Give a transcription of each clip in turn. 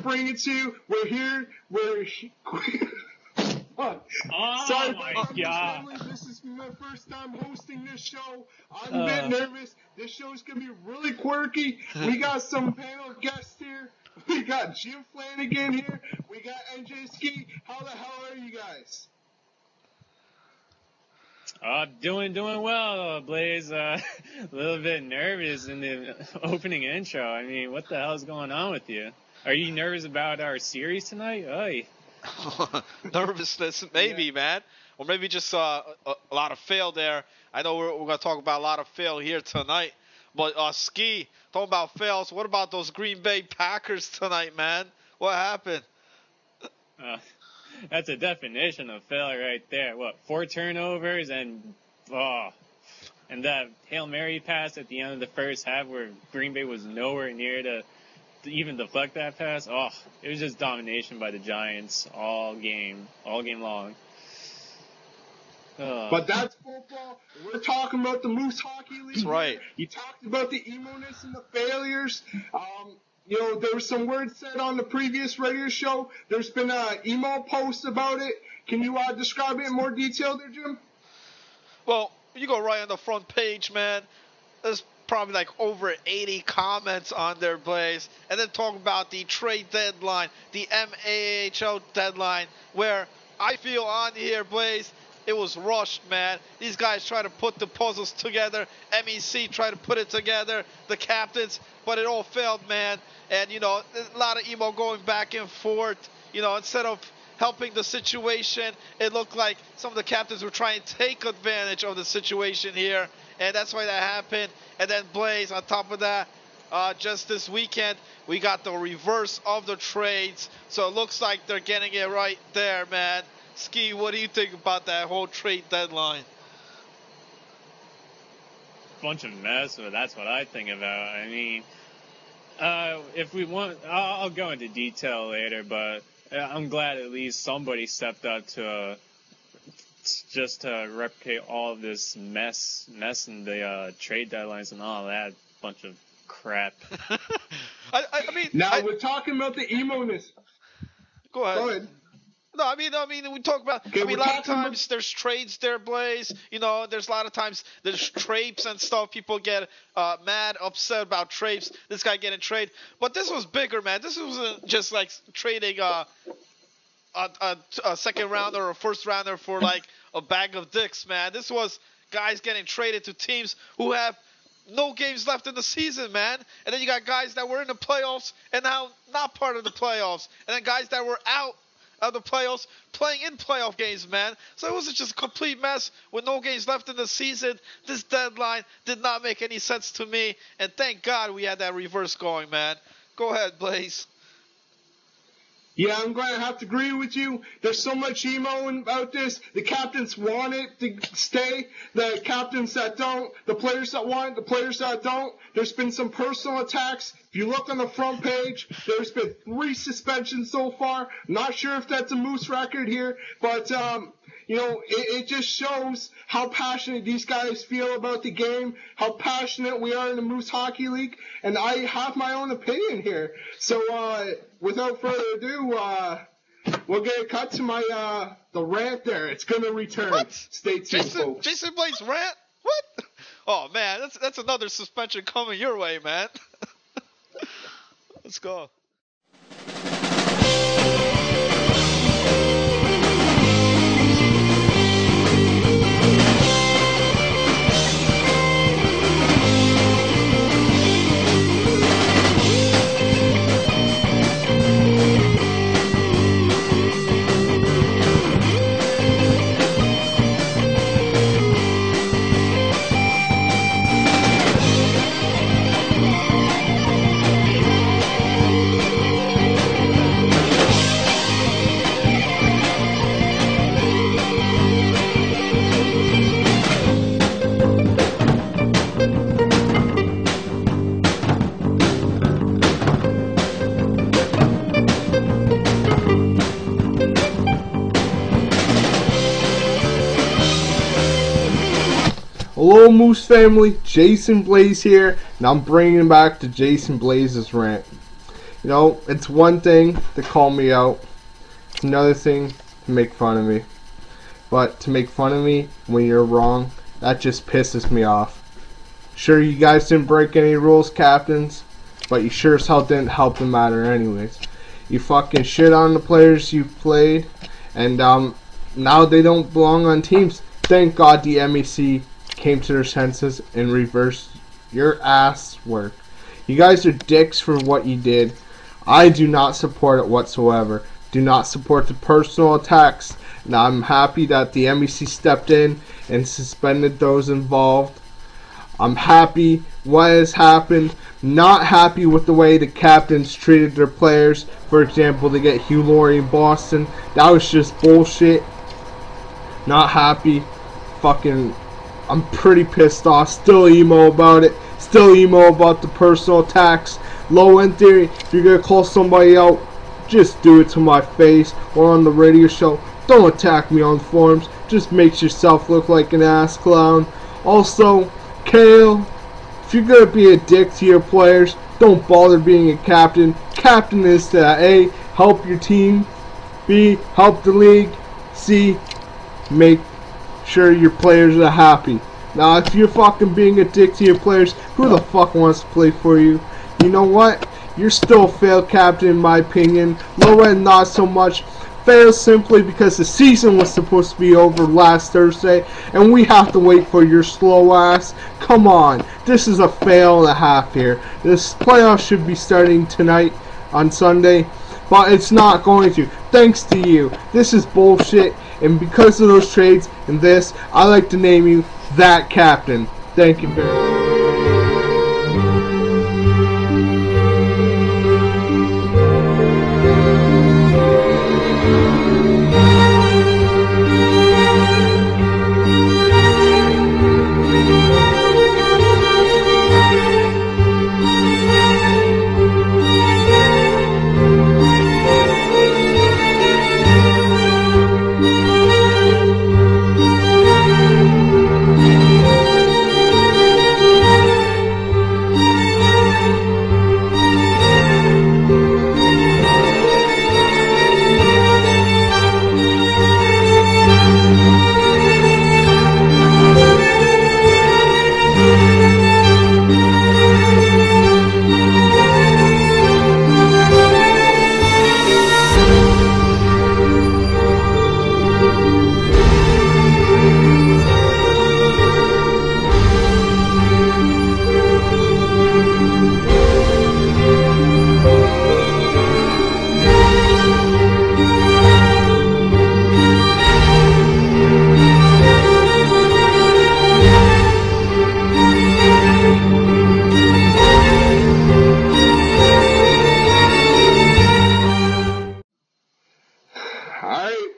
bring it to you. We're here. Oh, Sorry my about God. This is my first time hosting this show. I'm a bit nervous. This show's going to be really quirky. We got some panel guests here. We got Jim Flanagan here. We got NJ Ski. How the hell are you guys? Doing well, Blaze. A little bit nervous in the opening intro. I mean, what the hell is going on with you? Are you nervous about our series tonight? Oy. Nervousness, maybe, man. Or maybe just a lot of fail there. I know we're going to talk about a lot of fail here tonight. But Ski, talking about fails, what about those Green Bay Packers tonight, man? What happened? That's a definition of failure right there. What, 4 turnovers and that Hail Mary pass at the end of the first half where Green Bay was nowhere near to even deflect that pass. It was just domination by the Giants all game long. But that's football. We're talking about the Moose Hockey League. That's right. You talked about the emo-ness and the failures. There was some words said on the previous radio show. There's been an emo post about it. Can you describe it in more detail there, Jim? Well, you go right on the front page, man. There's probably like over 80 comments on there, Blaze. And then talk about the trade deadline, the MAHL deadline, where I feel on here, Blaze, it was rushed, man. These guys try to put the puzzles together. MEC tried to put it together, the captains, but it all failed, man. And, there's a lot of emo going back and forth. Instead of helping the situation, it looked like some of the captains were trying to take advantage of the situation here. And that's why that happened. And then Blaze, on top of that, just this weekend, we got the reverse of the trades. So it looks like they're getting it right there, man. Ski, what do you think about that whole trade deadline? Bunch of mess, but that's what I think about. I mean, if we want, I'll go into detail later, but I'm glad at least somebody stepped up to just to replicate all of this mess in the trade deadlines and all that bunch of crap. We're talking about the emo-ness. Go ahead. No, I mean, we talk about. Okay, a lot of times there's trades there, Blaze. There's a lot of times there's trades and stuff. People get mad, upset about trades. This guy getting trade, but this was bigger, man. This wasn't just like trading a second rounder or a first rounder for like a bag of dicks, man. This was guys getting traded to teams who have no games left in the season, man. And then you got guys that were in the playoffs and now not part of the playoffs, and then guys that were out of the playoffs, playing in playoff games, man. So it was just a complete mess with no games left in the season. This deadline did not make any sense to me, and thank God we had that reverse going, man. Go ahead, Blaze. Yeah, I'm going to have to agree with you. There's so much emo about this. The captains want it to stay. The captains that don't. The players that want it. The players that don't. There's been some personal attacks. If you look on the front page, there's been 3 suspensions so far. Not sure if that's a Moose record here, but it just shows how passionate these guys feel about the game, how passionate we are in the Moose Hockey League, and I have my own opinion here. So, without further ado, we'll get a cut to my the rant there. It's going to return. What? Stay tuned, folks. Jason Blaze rant? What? Oh, man, that's another suspension coming your way, man. Let's go. Hello, Moose family. Jason Blaze here, and I'm bringing back to Jason Blaze's rant. You know, it's one thing to call me out. It's another thing to make fun of me. But to make fun of me when you're wrong, that just pisses me off. Sure, you guys didn't break any rules, captains, but you sure as hell didn't help the matter anyways. You fucking shit on the players you played, and now they don't belong on teams. Thank God the MEC came to their senses and reversed your ass work. You guys are dicks for what you did. I do not support it whatsoever. Do not support the personal attacks. Now I'm happy that the MEC stepped in and suspended those involved. I'm happy what has happened. Not happy with the way the captains treated their players. For example, they get Hugh Laurie in Boston. That was just bullshit. Not happy. Fucking, I'm pretty pissed off. Still emo about it. Still emo about the personal attacks. Low end theory, if you're gonna call somebody out, just do it to my face or on the radio show. Don't attack me on forums. Just makes yourself look like an ass clown. Also, Kale, if you're gonna be a dick to your players, don't bother being a captain. Captain is to A, help your team, B, help the league, C, make sure your players are happy. Now, if you're fucking being a dick to your players, who the fuck wants to play for you? You know what? You're still a failed captain in my opinion. Low end not so much. Failed simply because the season was supposed to be over last Thursday and we have to wait for your slow ass. Come on. This is a fail and a half here. This playoff should be starting tonight on Sunday, but it's not going to. Thanks to you. This is bullshit, and because of those trades and this, I like to name you that captain. Thank you very much.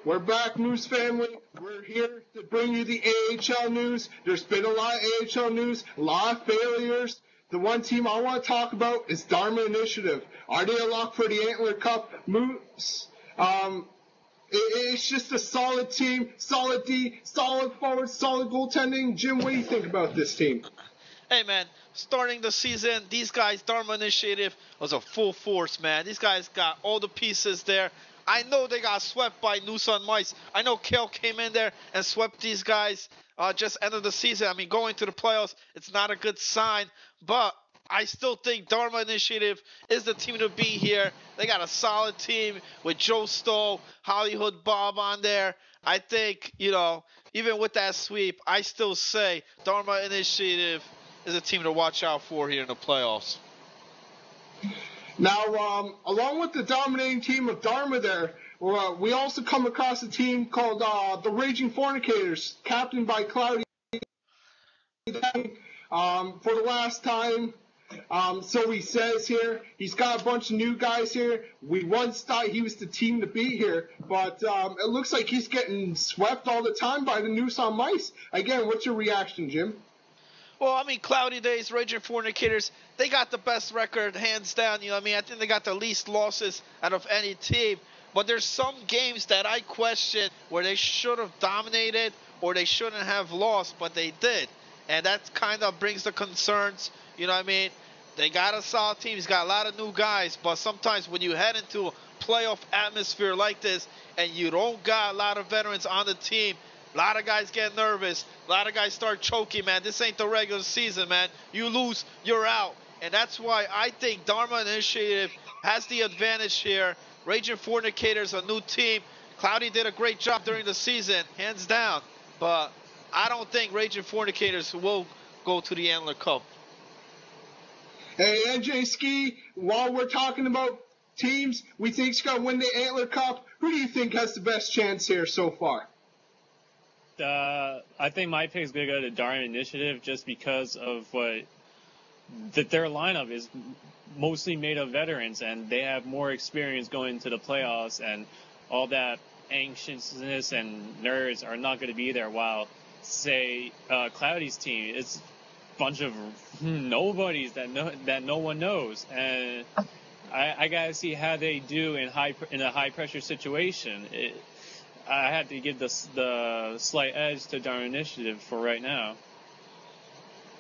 We're back, Moose family. We're here to bring you the AHL news. There's been a lot of AHL news, a lot of failures. The one team I want to talk about is Dharma Initiative. Are they a lock for the Antler Cup? Moose, it's just a solid team, solid D, solid forward, solid goaltending. Jim, what do you think about this team? Hey, man, starting the season, these guys, Dharma Initiative, was a full force, man. These guys got all the pieces there. I know they got swept by Nusan Mice. I know Kale came in there and swept these guys just end of the season. I mean, going to the playoffs, it's not a good sign. But I still think Dharma Initiative is the team to be here. They got a solid team with Joe Stoll, Hollywood Bob on there. I think, you know, even with that sweep, I still say Dharma Initiative is a team to watch out for here in the playoffs. Now, along with the dominating team of Dharma there, we also come across a team called the Raging Fornicators, captained by Cloudy for the last time. So he says here, he's got a bunch of new guys here. We once thought he was the team to beat here, but it looks like he's getting swept all the time by the Nusan Mice. Again, what's your reaction, Jim? Well, I mean, Cloudy Days, Raging Fornicators, they got the best record, hands down. You know what I mean? I think they got the least losses out of any team. But there's some games that I question where they should have dominated or they shouldn't have lost, but they did. And that kind of brings the concerns, you know what I mean? They got a solid team. He's got a lot of new guys. But sometimes when you head into a playoff atmosphere like this and you don't got a lot of veterans on the team, a lot of guys get nervous. A lot of guys start choking, man. This ain't the regular season, man. You lose, you're out. And that's why I think Dharma Initiative has the advantage here. Raging Fornicators, a new team. Cloudy did a great job during the season, hands down. But I don't think Raging Fornicators will go to the Antler Cup. Hey, NJ Ski, while we're talking about teams we think's going to win the Antler Cup, who do you think has the best chance here so far? I think my pick is going to go to Dharma Initiative just because of that their lineup is mostly made of veterans, and they have more experience going into the playoffs, and all that anxiousness and nerves are not going to be there, while, say, Cloudy's team, it's a bunch of nobodies that no one knows. And I got to see how they do in a high-pressure situation. I had to give the slight edge to Dharma Initiative for right now.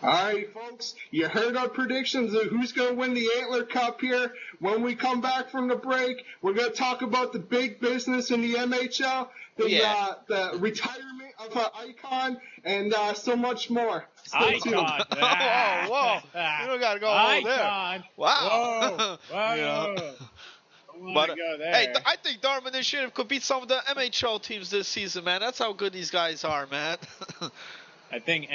All right, folks, you heard our predictions of who's going to win the Antler Cup here. When we come back from the break, we're going to talk about the big business in the MHL, the retirement of an icon, and so much more. Stay tuned. Whoa. You don't got to go over there. Wow. Whoa. But hey, I think Dharma Initiative could beat some of the MHL teams this season, man. That's how good these guys are, man. I think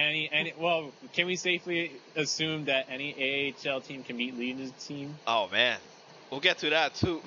well, can we safely assume that any AHL team can beat Legion's team? Oh, man. We'll get to that, too.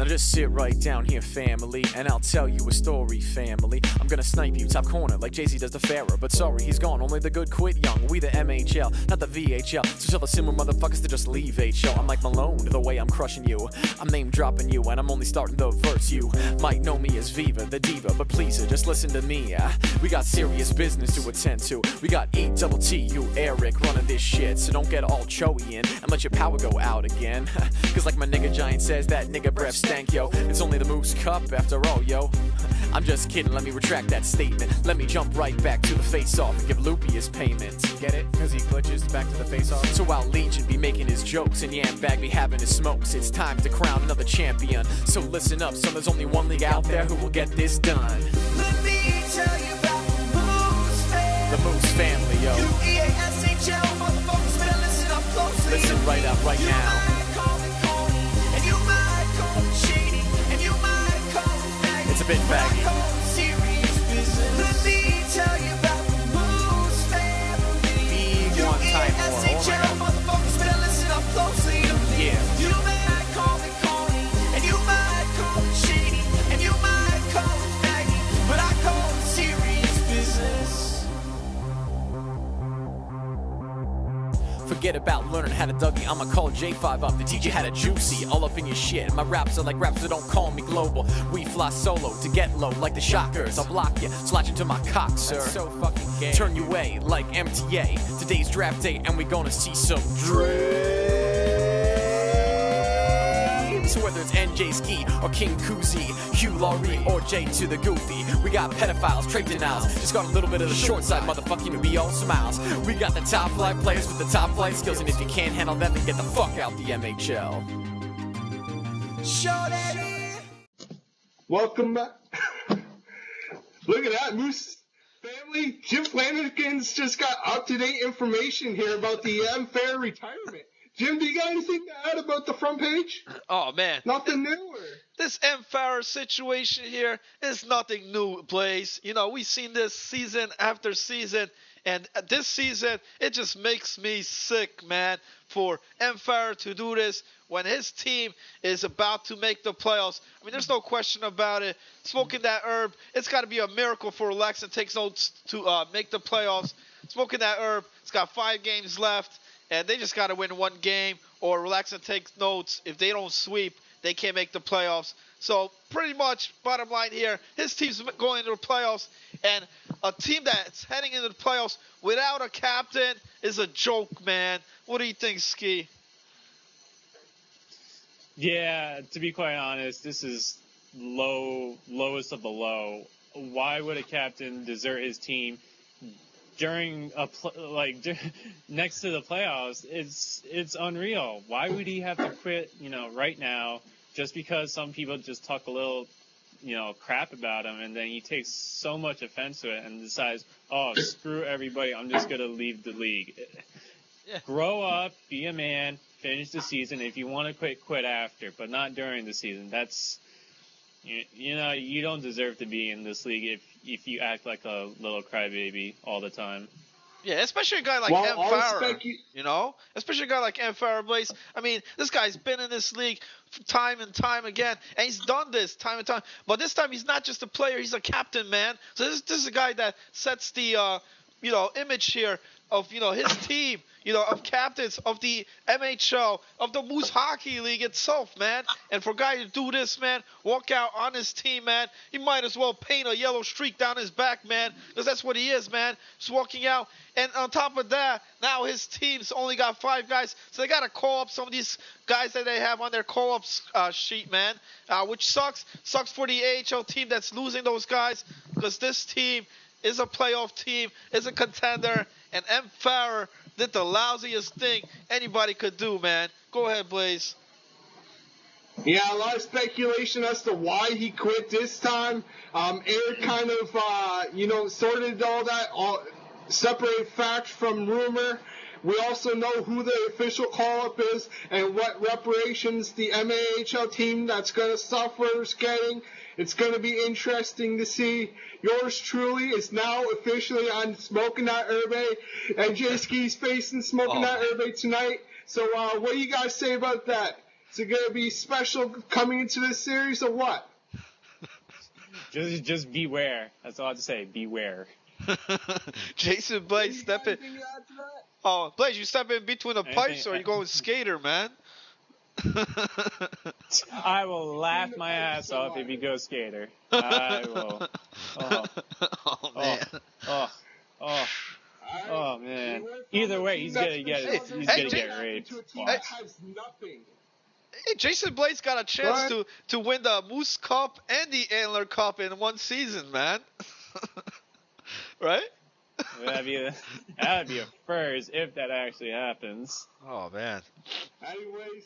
Just sit right down here, family, and I'll tell you a story, family. I'm gonna snipe you top corner like Jay-Z does the Pharaoh, but sorry, he's gone. Only the good quit young. We the MHL, not the VHL. So tell the similar motherfuckers to just leave HO. I'm like Malone, the way I'm crushing you. I'm name dropping you, and I'm only starting the verse. You might know me as Viva, the diva, but please, just listen to me. We got serious business to attend to. We got E-double-T, you Eric, running this shit. So don't get all choey in and let your power go out again. Cause like my nigga Giant says, that nigga breath stank, yo. It's only the Moose Cup after all, yo. I'm just kidding, let me retract that statement. Let me jump right back to the face-off and give Loopy his payment. Get it? Cause he glitches back to the face-off. So while Legion be making his jokes and Yam Bag be having his smokes, it's time to crown another champion. So listen up, son, there's only one league out there who will get this done. Let me tell you about the Moose family. The Moose family, yo. U-E-A-S-H-L, motherfuckers better listen up closely. Listen right up, right you now. Might call me corny, and you might call me shady, and you might call me faggy. It's a bit but faggy. I call it serious business. Let me tell you about the Moose family. Big one time more. U-E-A-S-H-L, motherfuckers better listen up closely to me. Yeah. You might call me corny, and you might call me shady, and you might call me faggy, but I call it serious business. forget about learning how to Dougie. I'ma call J5 up to teach you how to juicy. All up in your shit. My raps are like raps that don't call me global. We fly solo to get low like the Shockers. I'll block you, slide you to my cock, sir. That's so fucking gay. Turn you away like MTA. Today's draft day and we gonna see some dreams. Whether it's NJ Ski or King Koozie, Hugh Laurie or J to the Goofy. We got pedophiles, trade denials. Just got a little bit of the short side, motherfucking we all smiles. We got the top flight players with the top flight skills. And if you can't handle them, then get the fuck out the MHL. Show daddy. Welcome back. Look at that, Moose family. Jim Flanagan's just got up-to-date information here about the Fair retirement. Jim, do you got anything to add about the front page? Oh, man. Nothing new, or? This M. Farrer situation here is nothing new, Blaze. You know, we've seen this season after season, and this season, it just makes me sick, man, for M. Farrer to do this when his team is about to make the playoffs. I mean, there's no question about it. Smoking that herb, it's got to be a miracle for Relaxin' Takes Notes to make the playoffs. Smoking that herb, it's got 5 games left. And they just got to win 1 game or relax and take notes. If they don't sweep, they can't make the playoffs. So pretty much, bottom line here, his team's going into the playoffs. And a team that's heading into the playoffs without a captain is a joke, man. What do you think, Ski? Yeah, to be quite honest, this is lowest of the low. Why would a captain desert his team during next to the playoffs? It's unreal. Why would he have to quit, right now, just because some people just talk a little, crap about him, and then he takes so much offense to it and decides, oh, screw everybody, I'm just gonna leave the league. Yeah. Grow up, be a man, finish the season. If you want to quit after, but not during the season. That's, you don't deserve to be in this league if you act like a little crybaby all the time. Yeah, especially a guy like M. Farrer, you. Especially a guy like M. Farrer, Blaze. I mean, this guy's been in this league time and time again, and he's done this time and time. But this time, he's not just a player; he's a captain, man. So this is a guy that sets the, image here of, his team, of captains, of the MHL, of the Moose Hockey League itself, man. And for a guy to do this, man, walk out on his team, man, he might as well paint a yellow streak down his back, man, because that's what he is, man, just walking out. And on top of that, now his team's only got 5 guys, so they got to call up some of these guys that they have on their call-ups sheet, man, which sucks. Sucks for the AHL team that's losing those guys, because this team is a playoff team, is a contender, and M. Farrer did the lousiest thing anybody could do, man. Go ahead, Blaze. Yeah, a lot of speculation as to why he quit this time. Eric kind of, sorted all that, separated fact from rumor. We also know who the official call-up is and what reparations the MAHL team that's going to suffer is getting. It's going to be interesting to see. Yours truly is now officially on Smoking That Herbe, and Jay Ski's facing Smoking That Herbe tonight. So what do you guys say about that? Is it going to be special coming into this series or what? Just beware. That's all I have to say. Beware. Jason Blaze, step in. Oh, Blaze, you step in between the pipes, or you going skater, man? I will laugh my ass off if you go skater. I will. Oh man. Either way, he's gonna get raped. Hey, Jason Blaze got a chance to win the Moose Cup and the Antler Cup in one season, man. Right? That'd be a first if that actually happens. Oh man. Anyways,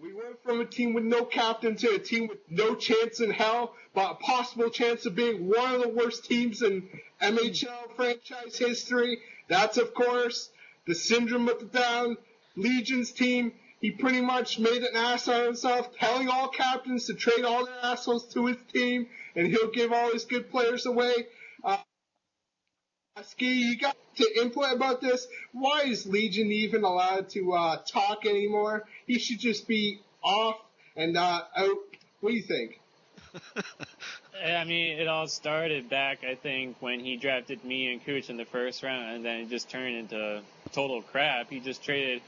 we went from a team with no captain to a team with no chance in hell, but a possible chance of being one of the worst teams in MHL franchise history. That's, of course, the Syndrome of the Down Legion's team. He pretty much made an ass out of himself, telling all captains to trade all their assholes to his team, and he'll give all his good players away. Ski, you got to input about this. Why is Legion even allowed to talk anymore? He should just be off and out. What do you think? I mean, it all started back, I think, when he drafted me and Cooch in the first round, and then it just turned into total crap. He just traded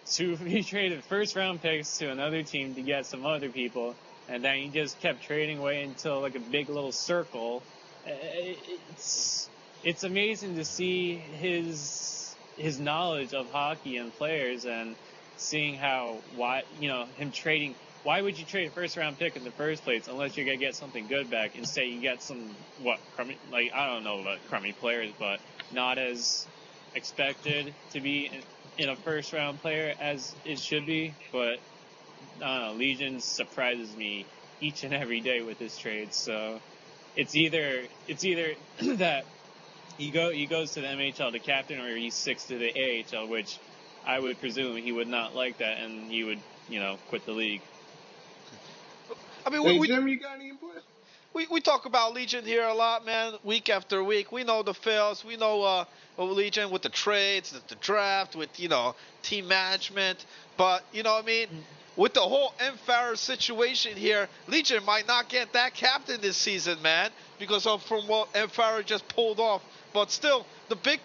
he traded first round picks to another team to get some other people, and then he just kept trading away until like a big little circle. It's amazing to see his knowledge of hockey and players, and seeing him trading. Why would you trade a first round pick in the first place unless you're gonna get something good back? Instead, you get some crummy, like, I don't know about crummy players, but not as expected to be in a first round player as it should be. But I don't know, Legion surprises me each and every day with this trade. So it's either that he goes to the MHL to captain, or he sticks to the AHL, which I would presume he would not like that, and he would quit the league. I mean, Hey, Jim, you got any input? we talk about Legion here a lot, man, week after week. We know the fails. We know Legion with the trades, the draft, with, team management. But, what I mean? With the whole M. Farrer situation here, Legion might not get that captain this season, man, because from what M. Farrer just pulled off. But still, the big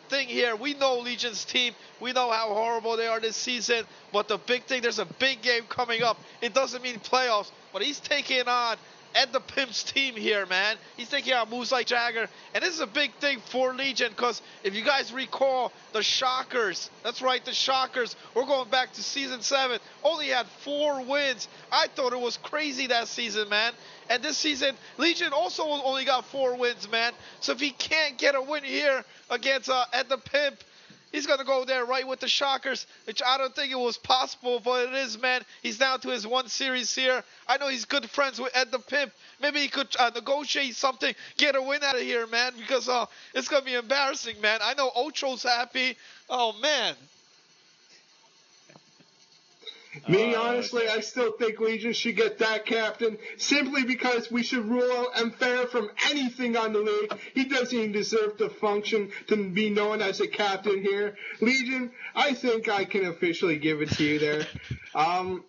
thing here, we know Legion's team. We know how horrible they are this season. But the big thing, there's a big game coming up. It doesn't mean playoffs, but he's taking on Ed the Pimp's team here, man. He's taking on Moose Like Jagger. And this is a big thing for Legion, because if you guys recall, the Shockers, that's right, the Shockers, we're going back to season 7, only had 4 wins. I thought it was crazy that season, man. And this season, Legion also only got 4 wins, man. So if he can't get a win here against Ed the Pimp, he's going to go there right with the Shockers, which I don't think it was possible, but it is, man. He's down to his 1 series here. I know he's good friends with Ed the Pimp. Maybe he could negotiate something, get a win out of here, man, because it's going to be embarrassing, man. I know Ocho's happy. Oh, man. Me, honestly, I still think Legion should get that captain, simply because we should rule out M. Farrer from anything on the league. He doesn't even deserve to function, to be known as a captain here. Legion, I think I can officially give it to you there.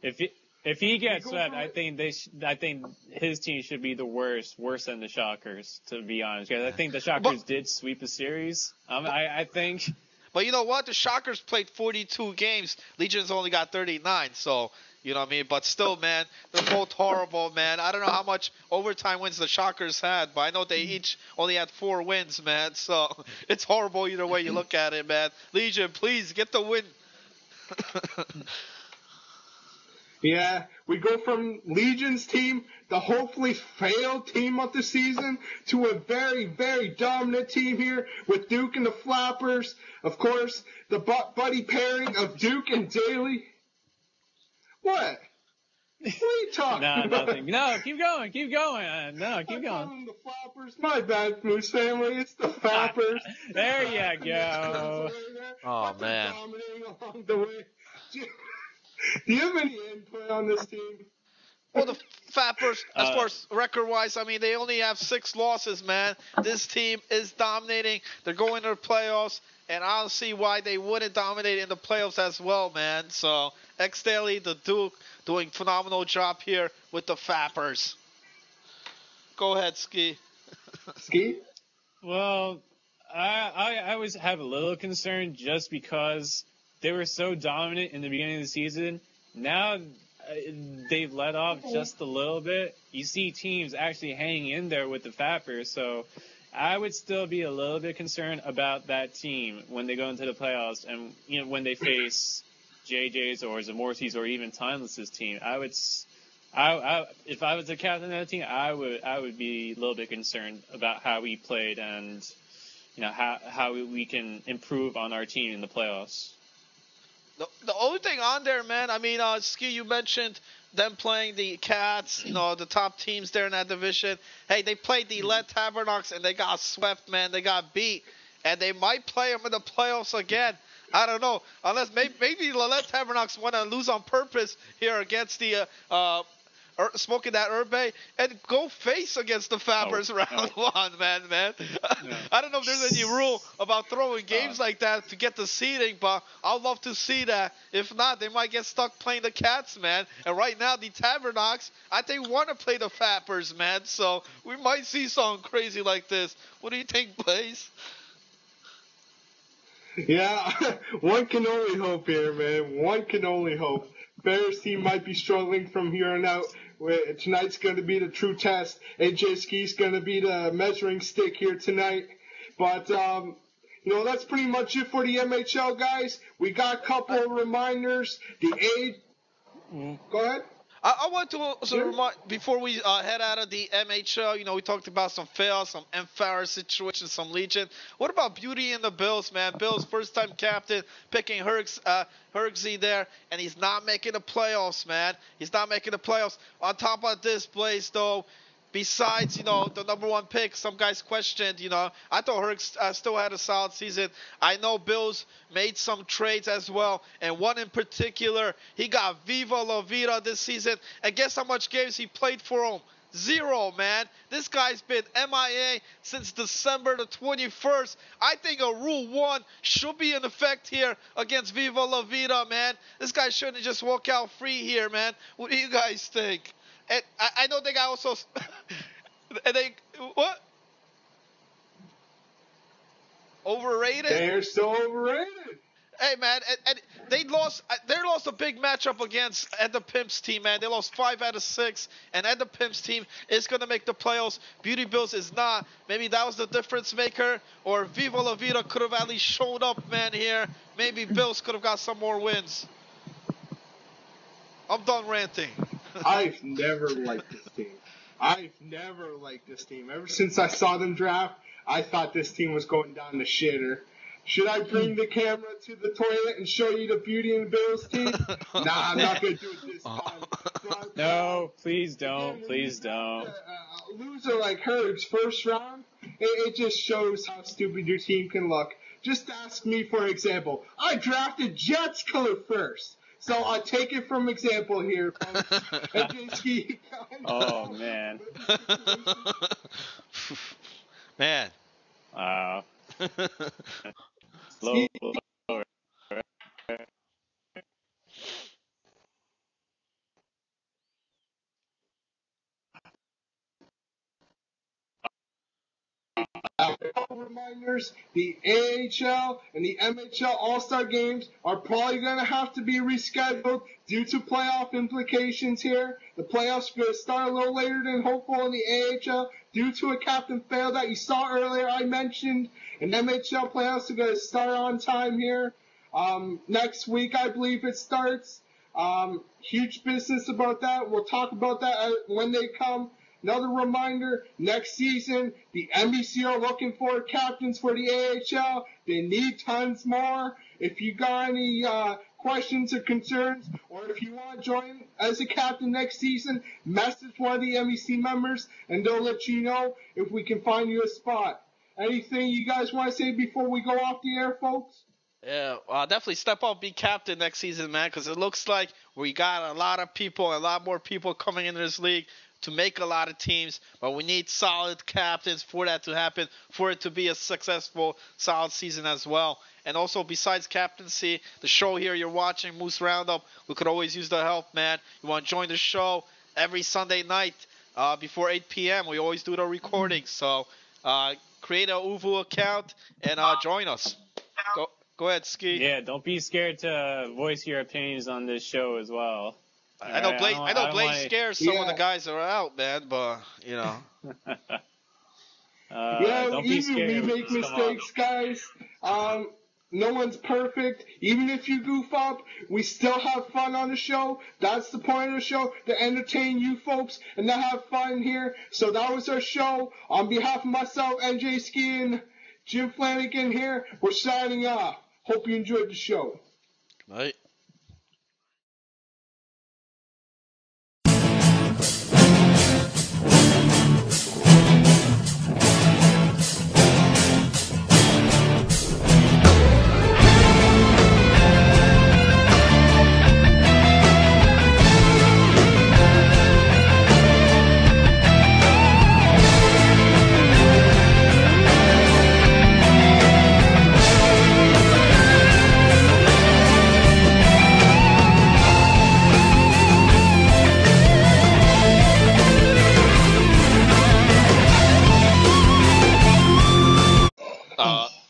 If he gets swept, I think his team should be the worse than the Shockers, to be honest. Because I think the Shockers did sweep the series. I think. But you know what? The Shockers played 42 games. Legion's only got 39, so, you know what I mean? But still, man, they're both horrible, man. I don't know how much overtime wins the Shockers had, but I know they each only had 4 wins, man. So it's horrible either way you look at it, man. Legion, please, get the win. Yeah, we go from Legion's team, the hopefully failed team of the season, to a very, very dominant team here with Duke and the Flappers. Of course, the buddy pairing of Duke and Daly. What? What are you talking about? Nothing. No, keep going. No, keep going. The Flappers. My bad, Moose family. It's the Flappers. There you go. Oh, man. Dominating along the way. Do you have any input on this team? Well, the Flappers, as far as record-wise, I mean, they only have 6 losses, man. This team is dominating. They're going to the playoffs, and I don't see why they wouldn't dominate in the playoffs as well, man. So, X-Daly, the Duke, doing phenomenal job here with the Flappers. Go ahead, Ski. Ski? Well, I always have a little concern just because they were so dominant in the beginning of the season. Now they've let off just a little bit. You see teams actually hanging in there with the Flappers, so I would still be a little bit concerned about that team when they go into the playoffs, and when they face JJ's or Zamorti's or even Timeless's team. If I was the captain of that team, I would be a little bit concerned about how we played and how we can improve on our team in the playoffs. The only thing on there, man, I mean, Ski, you mentioned them playing the Cats, the top teams there in that division. Hey, they played the Lead Tabernacles, and they got swept, man. They got beat, and they might play them in the playoffs again. I don't know, unless maybe the Lead Tabernacles want to lose on purpose here against the Smoking That Herbe, and go face against the Flappers round 1, man. Yeah. I don't know if there's any rule about throwing games like that to get the seeding, but I'd love to see that. If not, they might get stuck playing the Cats, man. And right now, the Tabernacles, I think, want to play the Flappers, man. So we might see something crazy like this. What do you think, Blaze? Yeah, one can only hope here, man. One can only hope. Bears team might be struggling from here on out. Tonight's going to be the true test. AJ Ski's going to be the measuring stick here tonight. But, that's pretty much it for the MHL, guys. We got a couple of reminders. Go ahead. I want to also remind, before we head out of the MHL, we talked about some fails, some Empower situations, some Legion. What about Beauty and the Bills, man? Bills first-time captain, picking Hergsy there, and he's not making the playoffs, man. He's not making the playoffs. On top of this, Blaze, though, besides, the number one pick, some guys questioned, I thought Herx still had a solid season. I know Bills made some trades as well, and one in particular, he got Viva La Vida this season, and guess how much games he played for him? 0, man. This guy's been MIA since December the 21st. I think a Rule 1 should be in effect here against Viva La Vida, man. This guy shouldn't just walk out free here, man. What do you guys think? And I know they got also, and they, what? Overrated? They're so overrated. Hey, man, and they lost a big matchup against Ed the Pimp's team, man. They lost 5 out of 6, and Ed the Pimp's team is going to make the playoffs. Beauty Bills is not. Maybe that was the difference maker, or Viva La Vida could have at least showed up, man, here. Maybe Bills could have got some more wins. I'm done ranting. I've never liked this team. Ever since I saw them draft, I thought this team was going down the shitter. Should I bring the camera to the toilet and show you the Beauty and the Bills team? Nah, I'm not going to do it this time. No, please don't. Please don't. A loser like Herb's first round, it just shows how stupid your team can look. Just ask me, for example. I drafted Jets color first. So I'll take it from example here, folks. Oh, man. Man. Wow. Reminders, the AHL and the MHL All-Star games are probably going to have to be rescheduled due to playoff implications here. The playoffs are going to start a little later than hopeful in the AHL due to a captain fail that you saw earlier I mentioned. And MHL playoffs are going to start on time here. Next week, I believe it starts. Huge business about that. We'll talk about that when they come. Another reminder, next season, the NBC are looking for captains for the AHL. They need tons more. If you got any questions or concerns, or if you want to join as a captain next season, message one of the NBC members, and they'll let you know if we can find you a spot. Anything you guys want to say before we go off the air, folks? Yeah, definitely step up, be captain next season, man, because it looks like we got a lot more people coming into this league to make a lot of teams, but we need solid captains for that to happen, for it to be a successful, solid season as well. And also, besides captaincy, the show here you're watching, Moose Roundup, we could always use the help, man. You want to join the show every Sunday night before 8 p.m. We always do the recording, so create a Uvu account and join us. Go ahead, Ski. Yeah, don't be scared to voice your opinions on this show as well. I know Blaze scares some of the guys that are out, man, but, don't be scared. We make mistakes, guys. No one's perfect. Even if you goof up, we still have fun on the show. That's the point of the show, to entertain you folks and to have fun here. So that was our show. On behalf of myself, NJ Ski, and Jim Flanagan here, we're signing off. Hope you enjoyed the show. Right.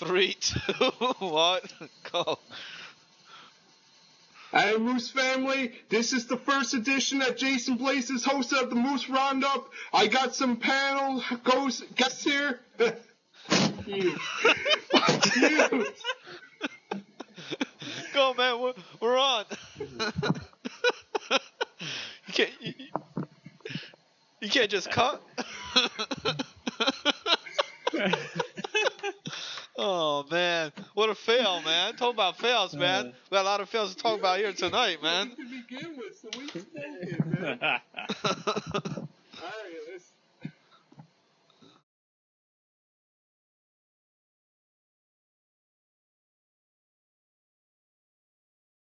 3, 2, 1, go. Hey, Moose family, this is the first edition that Jason Blaze is host of the Moose Roundup. I got some panel guests here. You. You. Go, man. We're on. You can't just cut. Oh man, what a fail, man! Talk about fails, man. We got a lot of fails to talk about here tonight, man. To begin with, so we spoke it, man.